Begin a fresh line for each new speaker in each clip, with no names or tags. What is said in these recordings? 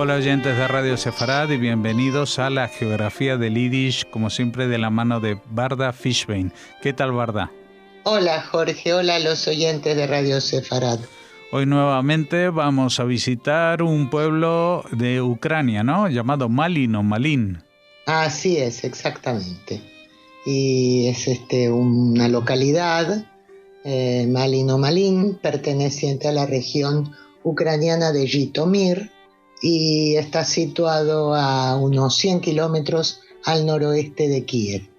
Hola oyentes de Radio Sefarad y bienvenidos a la Geografía del Yiddish, como siempre de la mano de Barda Fishbein. ¿Qué tal, Barda?
Hola Jorge, hola a los oyentes de Radio Sefarad.
Hoy nuevamente vamos a visitar un pueblo de Ucrania, ¿no? Llamado Malin o Malin.
Así es, exactamente. Y es una localidad, Malin o Malin, perteneciente a la región ucraniana de Zhitomir y está situado a unos 100 kilómetros al noroeste de Kiev.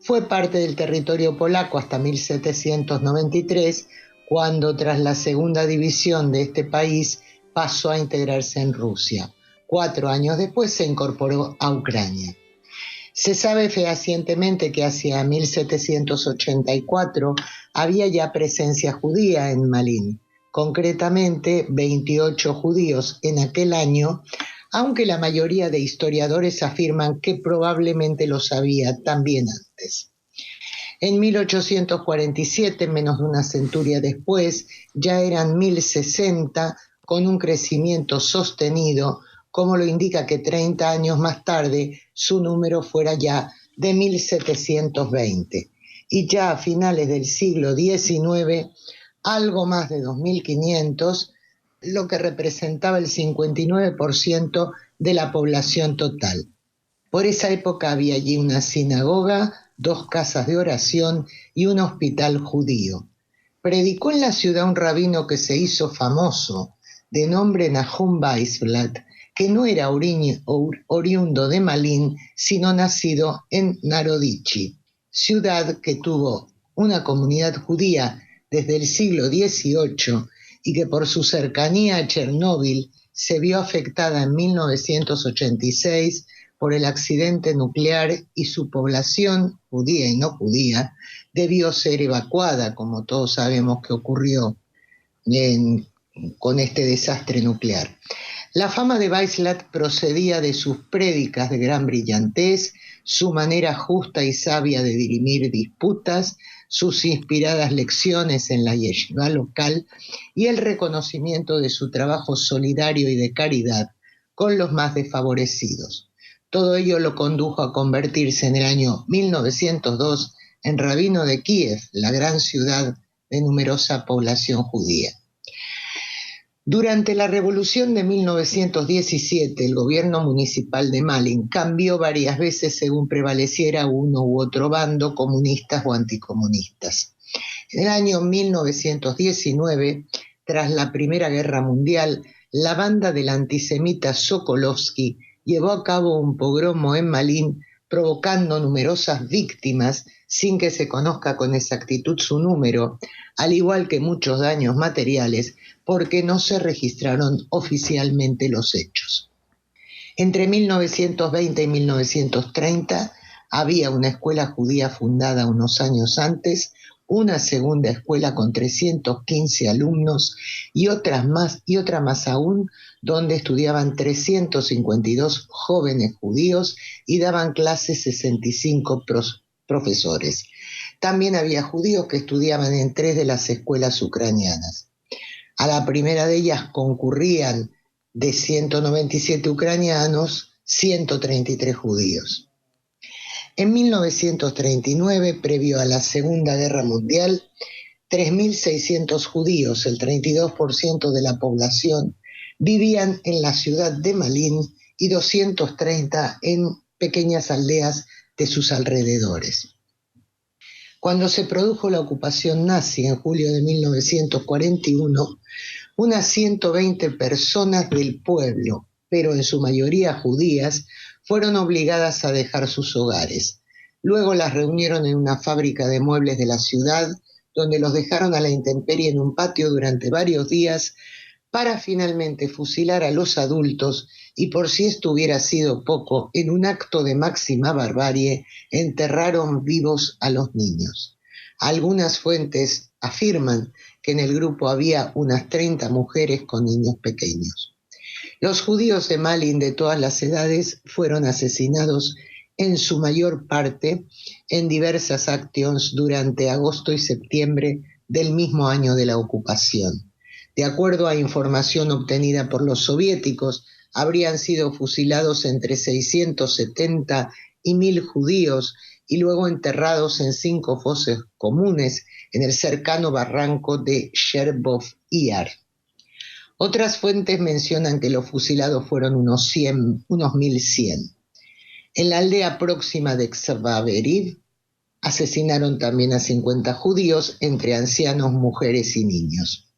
Fue parte del territorio polaco hasta 1793, cuando tras la segunda división de este país pasó a integrarse en Rusia. 4 años después se incorporó a Ucrania. Se sabe fehacientemente que hacia 1784 había ya presencia judía en Malin, concretamente 28 judíos en aquel año, aunque la mayoría de historiadores afirman que probablemente los había también antes. En 1847, menos de una centuria después, ya eran 1060, con un crecimiento sostenido, como lo indica que 30 años más tarde su número fuera ya de 1720. Y ya a finales del siglo XIX, algo más de 2500, lo que representaba el 59% de la población total. Por esa época había allí una sinagoga, 2 casas de oración y un hospital judío. Predicó en la ciudad un rabino que se hizo famoso, de nombre Nahum Weisblatt, que no era oriundo de Malin, sino nacido en Narodichi, ciudad que tuvo una comunidad judía desde el siglo XVIII y que por su cercanía a Chernóbil se vio afectada en 1986 por el accidente nuclear y su población, judía y no judía, debió ser evacuada, como todos sabemos que ocurrió con este desastre nuclear. La fama de Weisblatt procedía de sus prédicas de gran brillantez, su manera justa y sabia de dirimir disputas, sus inspiradas lecciones en la yeshiva local y el reconocimiento de su trabajo solidario y de caridad con los más desfavorecidos. Todo ello lo condujo a convertirse en el año 1902 en rabino de Kiev, la gran ciudad de numerosa población judía. Durante la revolución de 1917, el gobierno municipal de Malin cambió varias veces según prevaleciera uno u otro bando, comunistas o anticomunistas. En el año 1919, tras la Primera Guerra Mundial, la banda del antisemita Sokolovsky llevó a cabo un pogromo en Malin, provocando numerosas víctimas sin que se conozca con exactitud su número, al igual que muchos daños materiales, porque no se registraron oficialmente los hechos. Entre 1920 y 1930 había una escuela judía fundada unos años antes, una segunda escuela con 315 alumnos y otra más aún, donde estudiaban 352 jóvenes judíos y daban clases 65 profesores. También había judíos que estudiaban en 3 de las escuelas ucranianas. A la primera de ellas concurrían de 197 ucranianos, 133 judíos. En 1939, previo a la Segunda Guerra Mundial, 3.600 judíos, el 32% de la población, vivían en la ciudad de Malin y 230 en pequeñas aldeas de sus alrededores. Cuando se produjo la ocupación nazi en julio de 1941, unas 120 personas del pueblo, pero en su mayoría judías, fueron obligadas a dejar sus hogares. Luego las reunieron en una fábrica de muebles de la ciudad, donde los dejaron a la intemperie en un patio durante varios días para finalmente fusilar a los adultos y, por si esto hubiera sido poco, en un acto de máxima barbarie, enterraron vivos a los niños. Algunas fuentes afirman que en el grupo había unas 30 mujeres con niños pequeños. Los judíos de Malin de todas las edades fueron asesinados en su mayor parte en diversas acciones durante agosto y septiembre del mismo año de la ocupación. De acuerdo a información obtenida por los soviéticos, habrían sido fusilados entre 670 y 1000 judíos y luego enterrados en 5 fosas comunes en el cercano barranco de Sherbov Yar. Otras fuentes mencionan que los fusilados fueron unos 1100. En la aldea próxima de Xaveriv asesinaron también a 50 judíos, entre ancianos, mujeres y niños.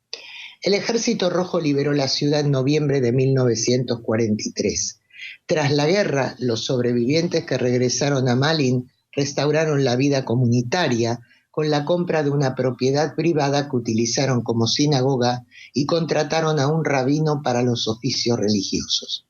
El Ejército Rojo liberó la ciudad en noviembre de 1943. Tras la guerra, los sobrevivientes que regresaron a Malin restauraron la vida comunitaria con la compra de una propiedad privada que utilizaron como sinagoga y contrataron a un rabino para los oficios religiosos.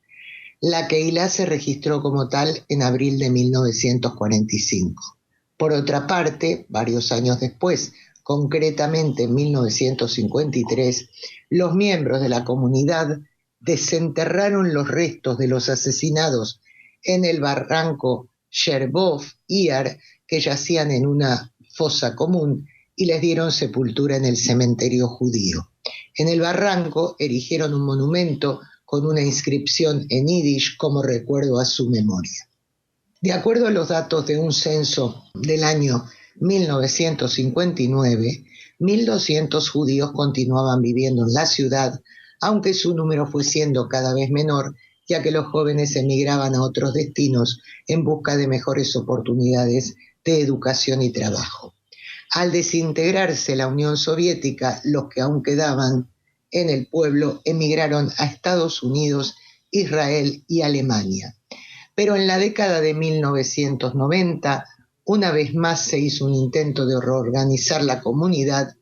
La Keilah se registró como tal en abril de 1945. Por otra parte, varios años después, concretamente en 1953, los miembros de la comunidad desenterraron los restos de los asesinados en el barranco Sherbov Yar, que yacían en una fosa común, y les dieron sepultura en el cementerio judío. En el barranco erigieron un monumento con una inscripción en yiddish como recuerdo a su memoria. De acuerdo a los datos de un censo del año 1959, 1.200 judíos continuaban viviendo en la ciudad, aunque su número fue siendo cada vez menor, ya que los jóvenes emigraban a otros destinos en busca de mejores oportunidades de educación y trabajo. Al desintegrarse la Unión Soviética, los que aún quedaban en el pueblo emigraron a Estados Unidos, Israel y Alemania. Pero en la década de 1990, una vez más se hizo un intento de reorganizar la comunidad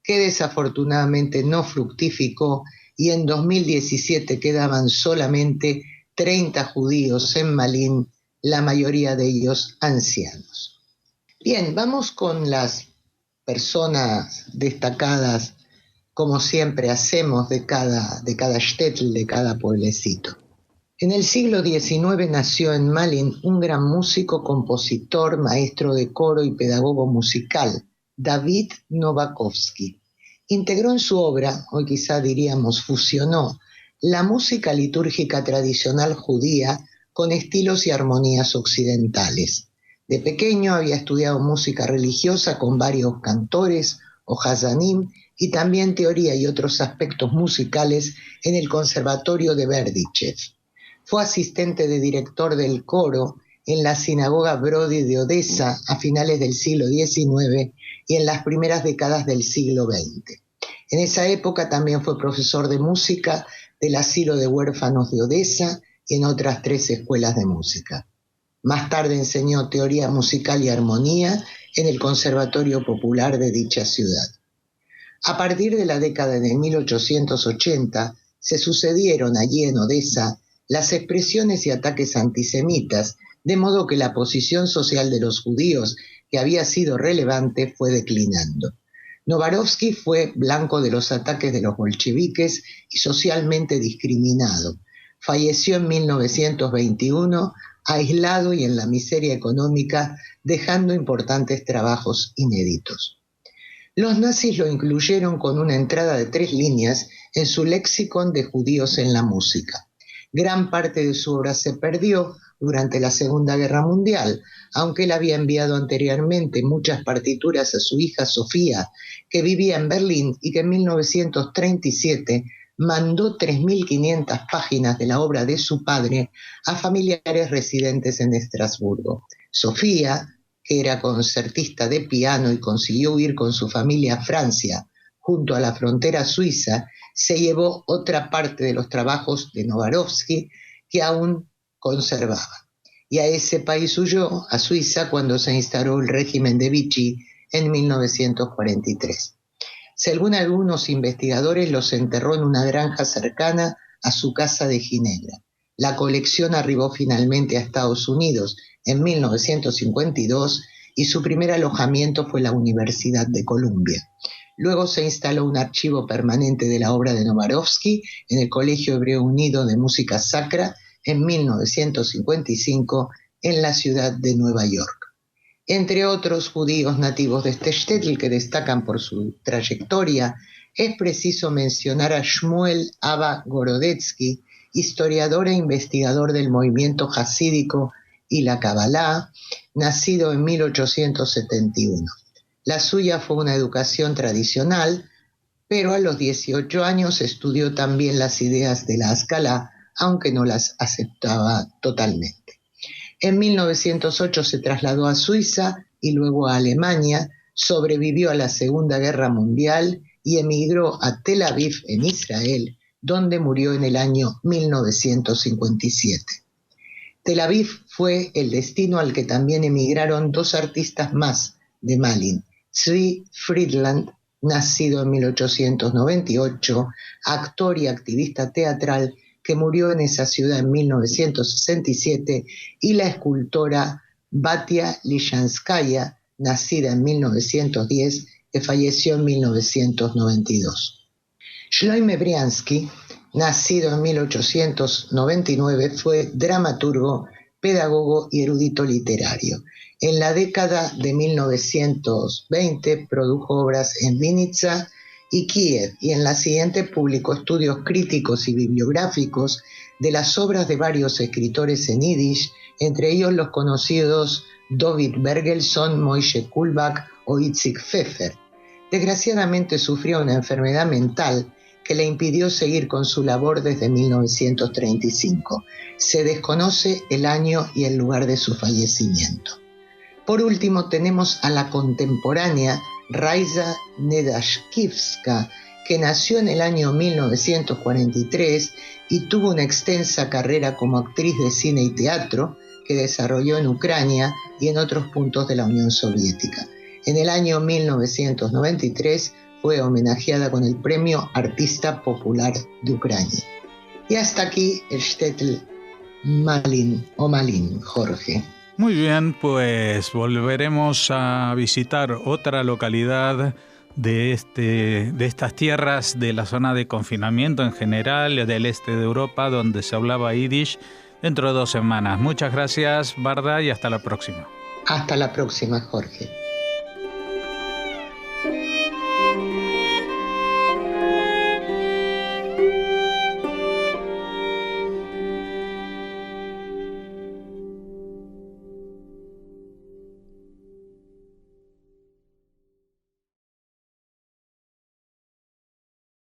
que desafortunadamente no fructificó, y en 2017 quedaban solamente 30 judíos en Malin, la mayoría de ellos ancianos. Bien, vamos con las personas destacadas, como siempre hacemos de cada shtetl, de cada pueblecito. En el siglo XIX nació en Malin un gran músico, compositor, maestro de coro y pedagogo musical, David Novakovsky. Integró en su obra, hoy quizá diríamos fusionó, la música litúrgica tradicional judía con estilos y armonías occidentales. De pequeño había estudiado música religiosa con varios cantores o hazanim y también teoría y otros aspectos musicales en el Conservatorio de Berdichev. Fue asistente de director del coro en la sinagoga Brody de Odessa a finales del siglo XIX y en las primeras décadas del siglo XX. En esa época también fue profesor de música del asilo de huérfanos de Odessa y en otras 3 escuelas de música. Más tarde enseñó teoría musical y armonía en el Conservatorio Popular de dicha ciudad. A partir de la década de 1880 se sucedieron allí en Odessa las expresiones y ataques antisemitas, de modo que la posición social de los judíos, que había sido relevante, fue declinando. Novarovsky fue blanco de los ataques de los bolcheviques y socialmente discriminado. Falleció en 1921, aislado y en la miseria económica, dejando importantes trabajos inéditos. Los nazis lo incluyeron con una entrada de 3 líneas en su léxico de judíos en la música. Gran parte de su obra se perdió durante la Segunda Guerra Mundial, aunque él había enviado anteriormente muchas partituras a su hija Sofía, que vivía en Berlín y que en 1937 mandó 3.500 páginas de la obra de su padre a familiares residentes en Estrasburgo. Sofía, que era concertista de piano y consiguió huir con su familia a Francia, junto a la frontera suiza, se llevó otra parte de los trabajos de Novarovsky que aún conservaba. Y a ese país huyó, a Suiza, cuando se instaló el régimen de Vichy en 1943. Según algunos investigadores, los enterró en una granja cercana a su casa de Ginebra. La colección arribó finalmente a Estados Unidos en 1952 y su primer alojamiento fue la Universidad de Columbia. Luego se instaló un archivo permanente de la obra de Novarovsky en el Colegio Hebreo Unido de Música Sacra en 1955 en la ciudad de Nueva York. Entre otros judíos nativos de este shtetl que destacan por su trayectoria, es preciso mencionar a Shmuel Abba Gorodetsky, historiador e investigador del movimiento jasídico y la Kabbalah, nacido en 1871. La suya fue una educación tradicional, pero a los 18 años estudió también las ideas de la Haskalah, aunque no las aceptaba totalmente. En 1908 se trasladó a Suiza y luego a Alemania, sobrevivió a la Segunda Guerra Mundial y emigró a Tel Aviv, en Israel, donde murió en el año 1957. Tel Aviv fue el destino al que también emigraron dos artistas más de Malin: Zvi Friedland, nacido en 1898, actor y activista teatral que murió en esa ciudad en 1967, y la escultora Batia Lishanskaya, nacida en 1910, que falleció en 1992. Shloime Briansky, nacido en 1899, fue dramaturgo, pedagogo y erudito literario. En la década de 1920 produjo obras en Vinnytsia y Kiev, y en la siguiente publicó estudios críticos y bibliográficos de las obras de varios escritores en yiddish, entre ellos los conocidos David Bergelson, Moishe Kulbak o Itzik Pfeffer. Desgraciadamente sufrió una enfermedad mental que le impidió seguir con su labor desde 1935. Se desconoce el año y el lugar de su fallecimiento. Por último, tenemos a la contemporánea Raiza Nedashkivska, que nació en el año 1943 y tuvo una extensa carrera como actriz de cine y teatro que desarrolló en Ucrania y en otros puntos de la Unión Soviética. En el año 1993 fue homenajeada con el Premio Artista Popular de Ucrania. Y hasta aquí el Shtetl Malin o Malin, Jorge.
Muy bien, pues volveremos a visitar otra localidad de estas tierras de la zona de confinamiento en general, del este de Europa, donde se hablaba yiddish, dentro de 2 semanas. Muchas gracias, Varda, y hasta la próxima.
Hasta la próxima, Jorge.